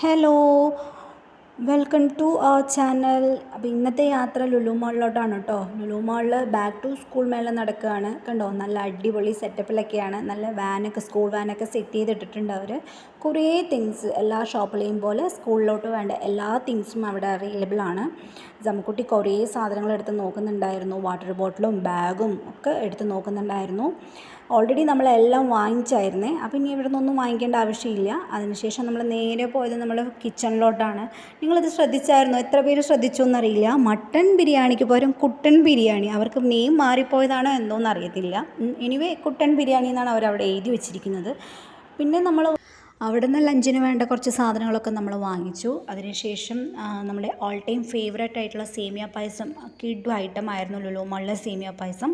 Hello, welcome to our channel. അപ്പോൾ ഇന്നത്തെ യാത്ര ലുലു മാളിലോട്ടാണ് കേട്ടോ. ലുലു മാളിൽ ബാക്ക് ടു സ്കൂൾ മേള നടക്കുകയാണ്. കണ്ടോ, നല്ല അടിപൊളി സെറ്റപ്പിലൊക്കെയാണ്. നല്ല വാനൊക്കെ, സ്കൂൾ വാനൊക്കെ സെറ്റ് ചെയ്തിട്ടിട്ടുണ്ട് അവർ. കുറേ തിങ്സ് എല്ലാ ഷോപ്പിലെയും പോലെ സ്കൂളിലോട്ട് വേണ്ട എല്ലാ തിങ്സും അവിടെ അവൈലബിൾ ആണ്. ജമ്മുക്കുട്ടി കുറേ സാധനങ്ങൾ എടുത്ത് നോക്കുന്നുണ്ടായിരുന്നു. വാട്ടർ ബോട്ടിലും ബാഗും ഒക്കെ എടുത്ത് നോക്കുന്നുണ്ടായിരുന്നു. ഓൾറെഡി നമ്മളെല്ലാം വാങ്ങിച്ചായിരുന്നേ. അപ്പോൾ ഇനി ഇവിടെ നിന്നൊന്നും വാങ്ങിക്കേണ്ട ആവശ്യമില്ല. അതിനുശേഷം നമ്മൾ നേരെ പോയത് നമ്മൾ കിച്ചണിലോട്ടാണ്. നിങ്ങളിത് ശ്രദ്ധിച്ചായിരുന്നോ? എത്ര പേര് ശ്രദ്ധിച്ചു എന്നറിയില്ല. മട്ടൺ ബിരിയാണിക്ക് പകരം കുട്ടൻ ബിരിയാണി. അവർക്ക് നെയിം മാറിപ്പോയതാണോ എന്തോന്ന് അറിയത്തില്ല. എനിവേ കുട്ടൻ ബിരിയാണി എന്നാണ് അവരവിടെ എഴുതി വെച്ചിരിക്കുന്നത്. പിന്നെ നമ്മൾ അവിടെ നിന്ന് ലഞ്ചിന് വേണ്ട കുറച്ച് സാധനങ്ങളൊക്കെ നമ്മൾ വാങ്ങിച്ചു. അതിനുശേഷം നമ്മുടെ ഓൾ ടൈം ഫേവറേറ്റ് ആയിട്ടുള്ള സേമിയ പായസം, കിഡു ഐറ്റം ആയിരുന്നു ലുലു മാളിലെ സേമിയ പായസം.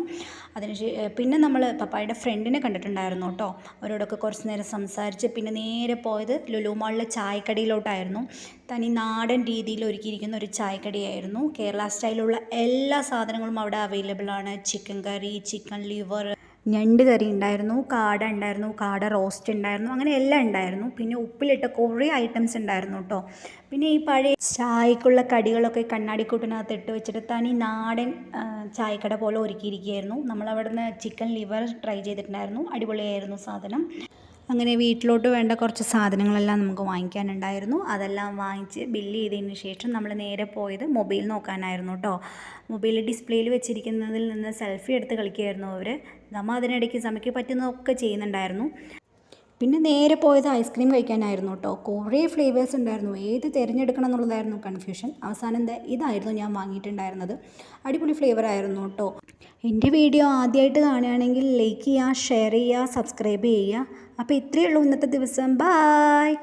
പിന്നെ നമ്മൾ പപ്പായുടെ ഫ്രണ്ടിനെ കണ്ടിട്ടുണ്ടായിരുന്നു കേട്ടോ. അവരോടൊക്കെ കുറച്ച് നേരം സംസാരിച്ച് പിന്നെ നേരെ പോയത് ലുലു മാളിലെ ചായക്കടയിലോട്ടായിരുന്നു. തനി നാടൻ രീതിയിൽ ഒരുക്കിയിരിക്കുന്ന ഒരു ചായക്കടയായിരുന്നു. കേരള സ്റ്റൈലുള്ള എല്ലാ സാധനങ്ങളും അവിടെ അവൈലബിൾ ആണ്. ചിക്കൻ കറി, ചിക്കൻ ലിവർ, ഞണ്ട് കറി ഉണ്ടായിരുന്നു, കാട ഉണ്ടായിരുന്നു, കാട റോസ്റ്റ് ഉണ്ടായിരുന്നു, അങ്ങനെ എല്ലാം ഉണ്ടായിരുന്നു. പിന്നെ ഉപ്പിലിട്ട കുറേ ഐറ്റംസ് ഉണ്ടായിരുന്നു കേട്ടോ. പിന്നെ ഈ പഴയ ചായക്കുള്ള കടികളൊക്കെ കണ്ണാടിക്കൂട്ടിനകത്ത് ഇട്ട് വെച്ചിട്ട് തനി നാടൻ ചായക്കട പോലെ ഒരുക്കിയിരിക്കുകയായിരുന്നു. നമ്മളവിടുന്ന് ചിക്കൻ ലിവർ ട്രൈ ചെയ്തിട്ടുണ്ടായിരുന്നു. അടിപൊളിയായിരുന്നു സാധനം. അങ്ങനെ വീട്ടിലോട്ട് വേണ്ട കുറച്ച് സാധനങ്ങളെല്ലാം നമുക്ക് വാങ്ങിക്കാനുണ്ടായിരുന്നു. അതെല്ലാം വാങ്ങിച്ച് ബില്ല് ചെയ്തതിന് ശേഷം നമ്മൾ നേരെ പോയത് മൊബൈൽ നോക്കാനായിരുന്നു കേട്ടോ. മൊബൈൽ ഡിസ്പ്ലേയിൽ വെച്ചിരിക്കുന്നതിൽ നിന്ന് സെൽഫി എടുത്ത് കളിക്കുമായിരുന്നു അവർ. നമ്മൾ അതിനിടയ്ക്ക് സമയ്ക്ക് പറ്റുന്നതൊക്കെ ചെയ്യുന്നുണ്ടായിരുന്നു. പിന്നെ നേരെ പോയത് ഐസ്ക്രീം കഴിക്കാനായിരുന്നു കേട്ടോ. കുറേ ഫ്ലേവേഴ്സ് ഉണ്ടായിരുന്നു. ഏത് തിരഞ്ഞെടുക്കണം എന്നുള്ളതായിരുന്നു കൺഫ്യൂഷൻ. അവസാനം ഇതായിരുന്നു ഞാൻ വാങ്ങിയിട്ടുണ്ടായിരുന്നത്. അടിപൊളി ഫ്ലേവർ ആയിരുന്നു കേട്ടോ. എൻ്റെ വീഡിയോ ആദ്യമായിട്ട് കാണുകയാണെങ്കിൽ ലൈക്ക് ചെയ്യുക, ഷെയർ ചെയ്യുക, സബ്സ്ക്രൈബ് ചെയ്യുക. അപ്പോൾ ഇത്രയേ ഉള്ളൂ ഇന്നത്തെ ദിവസം. ബായ്.